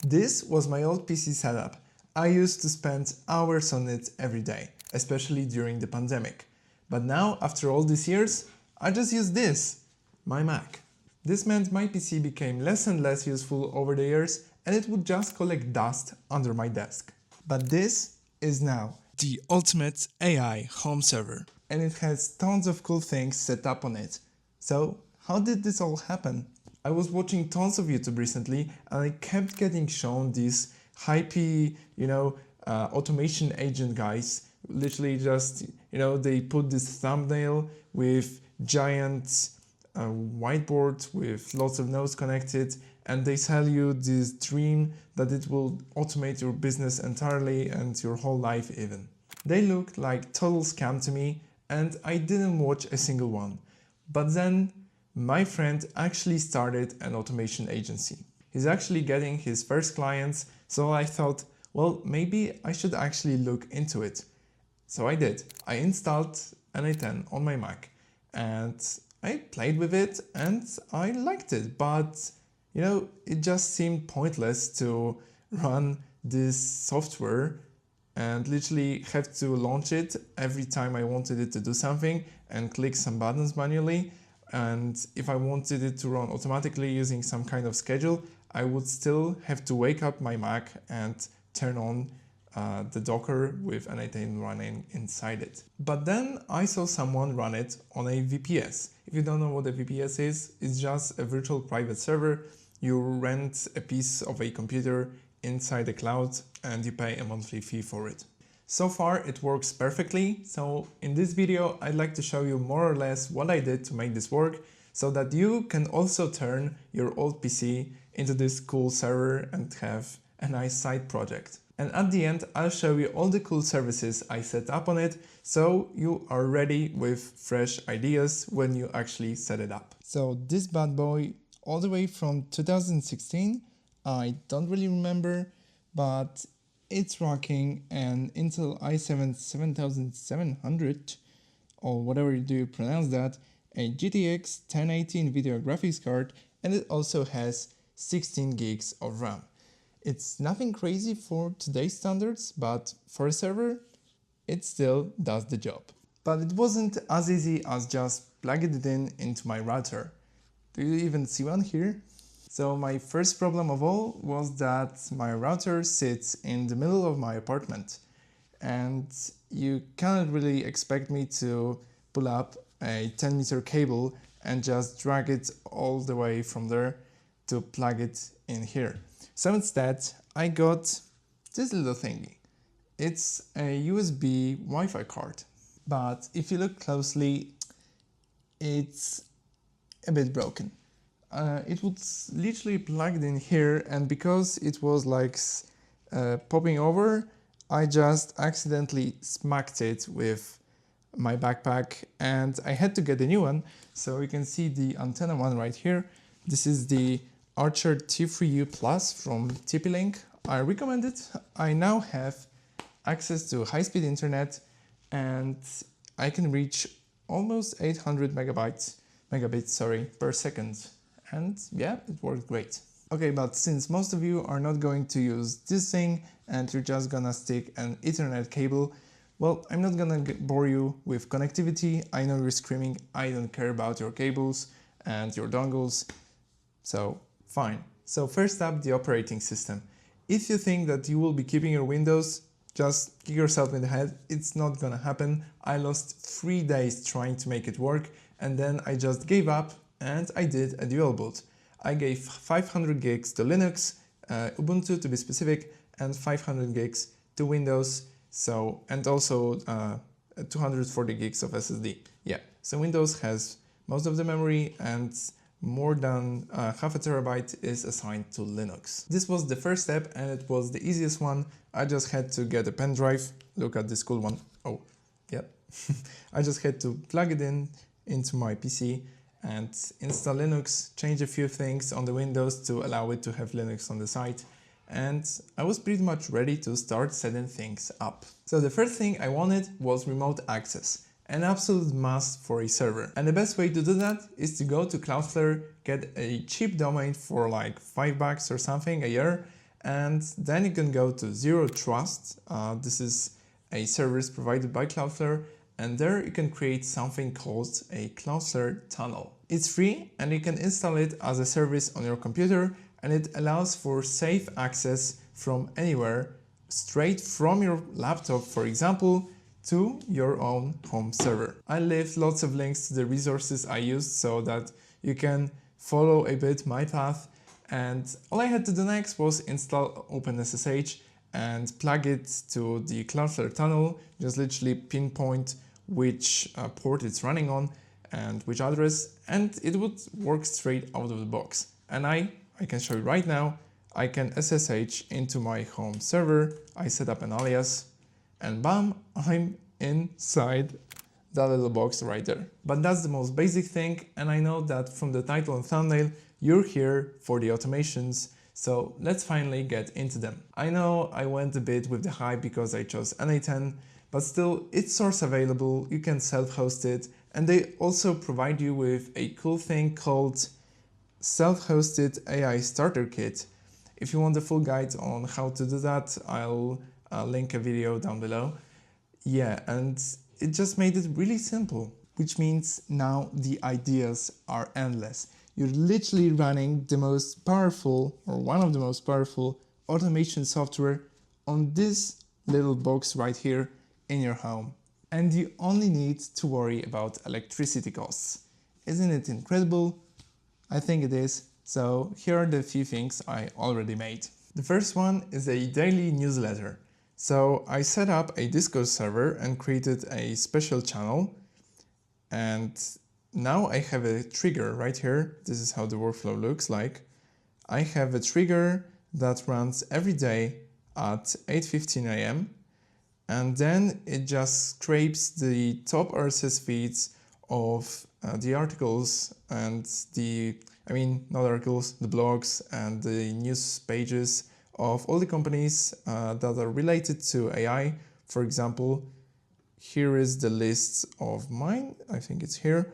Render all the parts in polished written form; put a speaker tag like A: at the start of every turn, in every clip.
A: This was my old PC setup. I used to spend hours on it every day, especially during the pandemic. But now, after all these years, I just use this, my Mac. This meant my PC became less and less useful over the years and it would just collect dust under my desk. But this is now the ultimate AI home server and it has tons of cool things set up on it. So, how did this all happen? I was watching tons of YouTube recently and I kept getting shown these hypey, automation agent guys. Literally just, they put this thumbnail with giant whiteboard with lots of nodes connected and they sell you this dream that it will automate your business entirely and your whole life even. They looked like total scam to me and I didn't watch a single one. But then my friend actually started an automation agency. He's actually getting his first clients, so I thought, well, maybe I should actually look into it. So I did. I installed n8n on my Mac and I played with it and I liked it, but it just seemed pointless to run this software and literally have to launch it every time I wanted it to do something and click some buttons manually. And if I wanted it to run automatically using some kind of schedule, I would still have to wake up my Mac and turn on the Docker with n8n running inside it. But then I saw someone run it on a VPS. If you don't know what a VPS is, it's just a virtual private server. You rent a piece of a computer inside the cloud and you pay a monthly fee for it. So far it works perfectly, so in this video I'd like to show you more or less what I did to make this work so that you can also turn your old PC into this cool server and have a nice side project. And at the end I'll show you all the cool services I set up on it so you are ready with fresh ideas when you actually set it up. So this bad boy all the way from 2016, I don't really remember, but it's rocking an Intel i7 7700 or whatever you pronounce that, a GTX 1080 Nvidia graphics card, and it also has 16 gigs of RAM. It's nothing crazy for today's standards, but for a server, it still does the job. But it wasn't as easy as just plugging it into my router. Do you even see one here? So my first problem of all was that my router sits in the middle of my apartment and you cannot really expect me to pull up a 10-meter cable and just drag it all the way from there to plug it in here. So instead I got this little thingy. It's a USB Wi-Fi card, but if you look closely it's a bit broken. It was literally plugged in here and because it was like popping over, I just accidentally smacked it with my backpack and I had to get a new one. So you can see the antenna one right here. This is the Archer T3U Plus from TP-Link. I recommend it. I now have access to high-speed internet and I can reach almost 800 megabits per second. And yeah, it worked great. Okay, but since most of you are not going to use this thing and you're just gonna stick an Ethernet cable, well, I'm not gonna bore you with connectivity. I know you're screaming, I don't care about your cables and your dongles, so fine. So first up, the operating system. If you think that you will be keeping your Windows, just kick yourself in the head, it's not gonna happen. I lost 3 days trying to make it work and then I just gave up and I did a dual boot. I gave 500 gigs to Linux, Ubuntu to be specific, and 500 gigs to Windows, and also 240 gigs of SSD. Yeah, so Windows has most of the memory and more than half a terabyte is assigned to Linux. This was the first step and it was the easiest one. I just had to get a pen drive. Look at this cool one. Oh, yeah. I just had to plug it into my PC and install Linux, change a few things on the Windows to allow it to have Linux on the side, and I was pretty much ready to start setting things up. So the first thing I wanted was remote access, an absolute must for a server. And the best way to do that is to go to Cloudflare, get a cheap domain for like $5 or something a year, And then you can go to Zero Trust. This is a service provided by Cloudflare, and there you can create something called a Cloudflare tunnel. It's free and you can install it as a service on your computer, and it allows for safe access from anywhere, straight from your laptop, for example, to your own home server. I left lots of links to the resources I used so that you can follow a bit my path, and all I had to do next was install OpenSSH and plug it to the Cloudflare tunnel, just literally pinpoint which port it's running on and which address, and it would work straight out of the box. And I can show you right now, I can SSH into my home server, I set up an alias, and bam, I'm inside that little box right there. But that's the most basic thing, and I know that from the title and thumbnail, you're here for the automations, so let's finally get into them. I know I went a bit with the hype because I chose n8n, but still it's source available, you can self-host it, and they also provide you with a cool thing called Self-Hosted AI Starter Kit. If you want the full guide on how to do that, I'll link a video down below. Yeah, and it just made it really simple, which means now the ideas are endless. You're literally running the most powerful, or one of the most powerful, automation software on this little box right here in your home. And you only need to worry about electricity costs. Isn't it incredible? I think it is. So here are the few things I already made. The first one is a daily newsletter. So I set up a Discord server and created a special channel, and now I have a trigger right here. This is how the workflow looks like. I have a trigger that runs every day at 8:15 a.m. and then it just scrapes the top RSS feeds of the articles and not articles, the blogs and the news pages of all the companies that are related to AI. For example, here is the list of mine. I think it's here.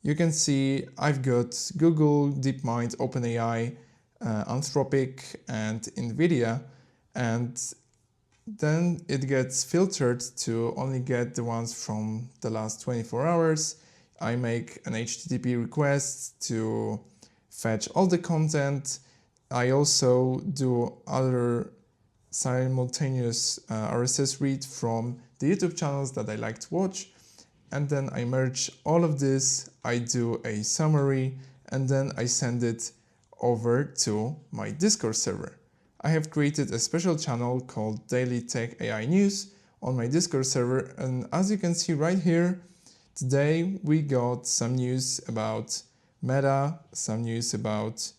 A: You can see I've got Google, DeepMind, OpenAI, Anthropic, and NVIDIA, and then it gets filtered to only get the ones from the last 24 hours. I make an HTTP request to fetch all the content. I also do other simultaneous RSS read from the YouTube channels that I like to watch, and then I merge all of this, I do a summary, and then I send it over to my Discord server. I have created a special channel called Daily Tech AI News on my Discord server, and as you can see right here, today we got some news about Meta, some news about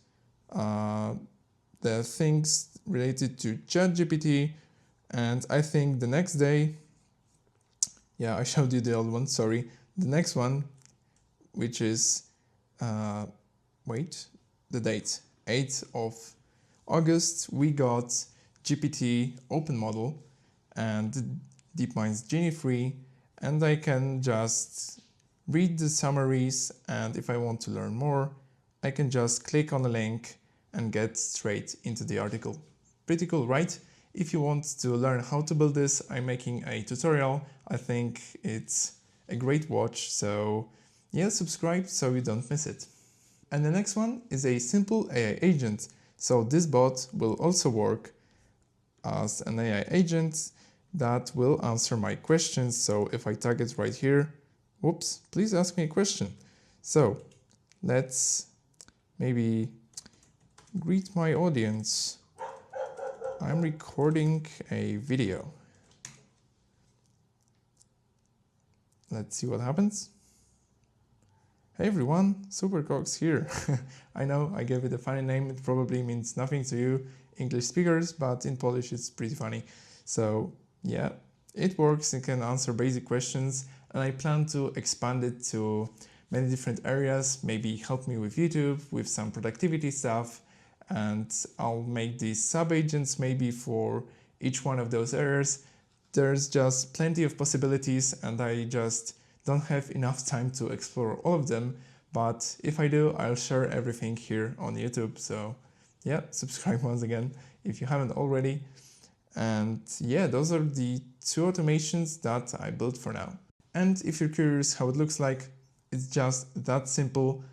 A: the things related to ChatGPT, and I think the next day, yeah, I showed you the old one, sorry. The next one, which is, the date, 8th of August, we got GPT open model and DeepMind's Genie free, and I can just read the summaries, and if I want to learn more, I can just click on the link and get straight into the article. Pretty cool, right? If you want to learn how to build this, I'm making a tutorial. I think it's a great watch, so yeah, subscribe so you don't miss it. And the next one is a simple AI agent. So this bot will also work as an AI agent that will answer my questions. So if I tag it right here, whoops, please ask me a question. So let's maybe greet my audience. I'm recording a video. Let's see what happens. Hey everyone, Supercox here. I know I gave it a funny name, it probably means nothing to you English speakers, but in Polish it's pretty funny. So yeah, it works, it can answer basic questions, and I plan to expand it to many different areas, maybe help me with YouTube, with some productivity stuff, and I'll make these sub-agents maybe for each one of those areas. There's just plenty of possibilities, and I just don't have enough time to explore all of them, but if I do, I'll share everything here on YouTube. So yeah, subscribe once again if you haven't already. And yeah, those are the two automations that I built for now. And if you're curious how it looks like, it's just that simple.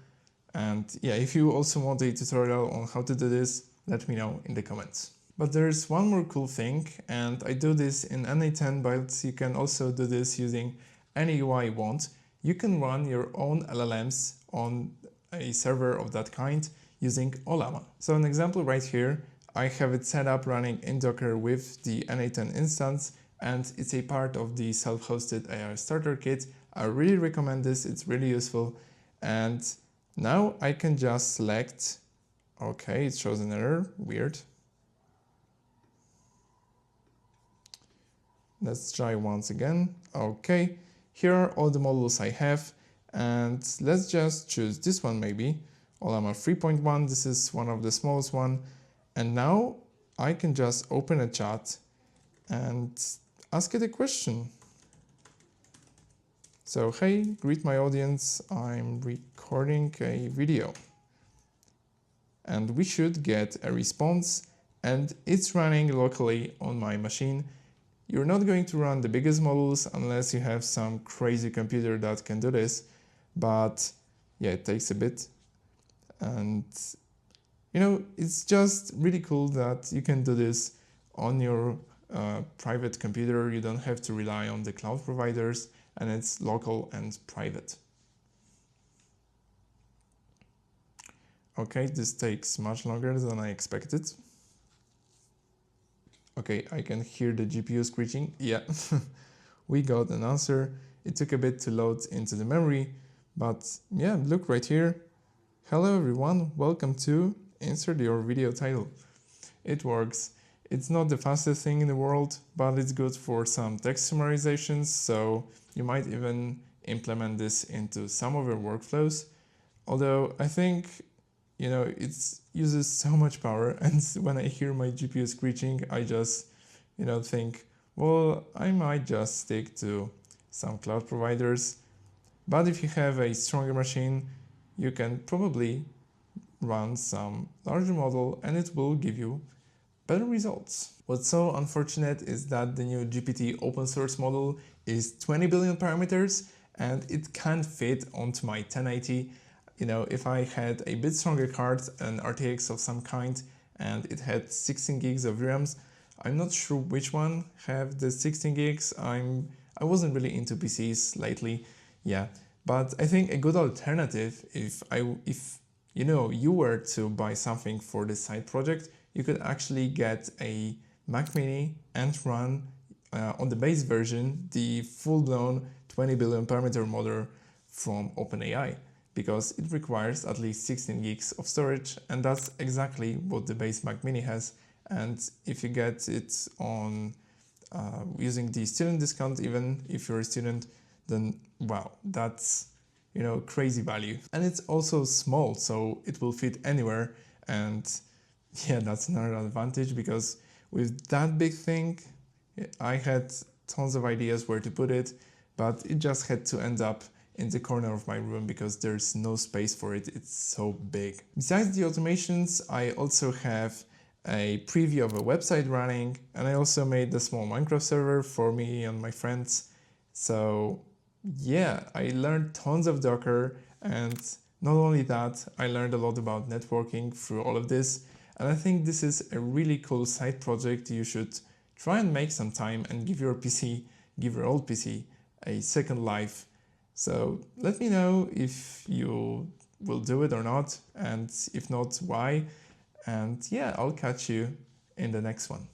A: And yeah, if you also want a tutorial on how to do this, let me know in the comments. But there's one more cool thing, and I do this in n8n, but you can also do this using any UI you want. You can run your own LLMs on a server of that kind using Ollama. So an example right here, I have it set up running in Docker with the n8n instance, and it's a part of the self-hosted AI starter kit. I really recommend this, it's really useful. And now I can just select, okay, it shows an error, weird. Let's try once again. Okay, here are all the models I have, and let's just choose this one maybe, Ollama 3.1, this is one of the smallest one. And now I can just open a chat and ask it a question. So, hey, greet my audience, I'm recording a video. And we should get a response, and it's running locally on my machine. You're not going to run the biggest models unless you have some crazy computer that can do this, but yeah, it takes a bit. And you know, it's just really cool that you can do this on your private computer. You don't have to rely on the cloud providers, and it's local and private. Okay, this takes much longer than I expected. Okay, I can hear the GPU screeching. Yeah, we got an answer. It took a bit to load into the memory, but yeah, look right here. Hello everyone, welcome to insert your video title. It works. It's not the fastest thing in the world, but it's good for some text summarizations, so you might even implement this into some of your workflows. Although I think, you know, it uses so much power, and when I hear my GPU screeching, I just, you know, think, well, I might just stick to some cloud providers. But if you have a stronger machine, you can probably run some larger model and it will give you better results. What's so unfortunate is that the new GPT open source model is 20 billion parameters and it can't fit onto my 1080. You know, if I had a bit stronger card, an RTX of some kind, and it had 16 gigs of RAMs, I'm not sure which one have the 16 gigs. I wasn't really into PCs lately, yeah. But I think a good alternative, if you know, you were to buy something for this side project, you could actually get a Mac Mini and run on the base version the full-blown 20 billion parameter model from OpenAI, because it requires at least 16 gigs of storage, and that's exactly what the base Mac Mini has. And if you get it on using the student discount, even if you're a student, then wow, that's, you know, crazy value. And it's also small, so it will fit anywhere. And yeah, that's another advantage, because with that big thing, I had tons of ideas where to put it, but it just had to end up in the corner of my room because there's no space for it, it's so big. Besides the automations, I also have a preview of a website running, and I also made a small Minecraft server for me and my friends. So yeah, I learned tons of Docker, and not only that, I learned a lot about networking through all of this, and I think this is a really cool side project. You should try and make some time and give your PC, give your old PC a second life. So let me know if you will do it or not, and if not, why. And yeah, I'll catch you in the next one.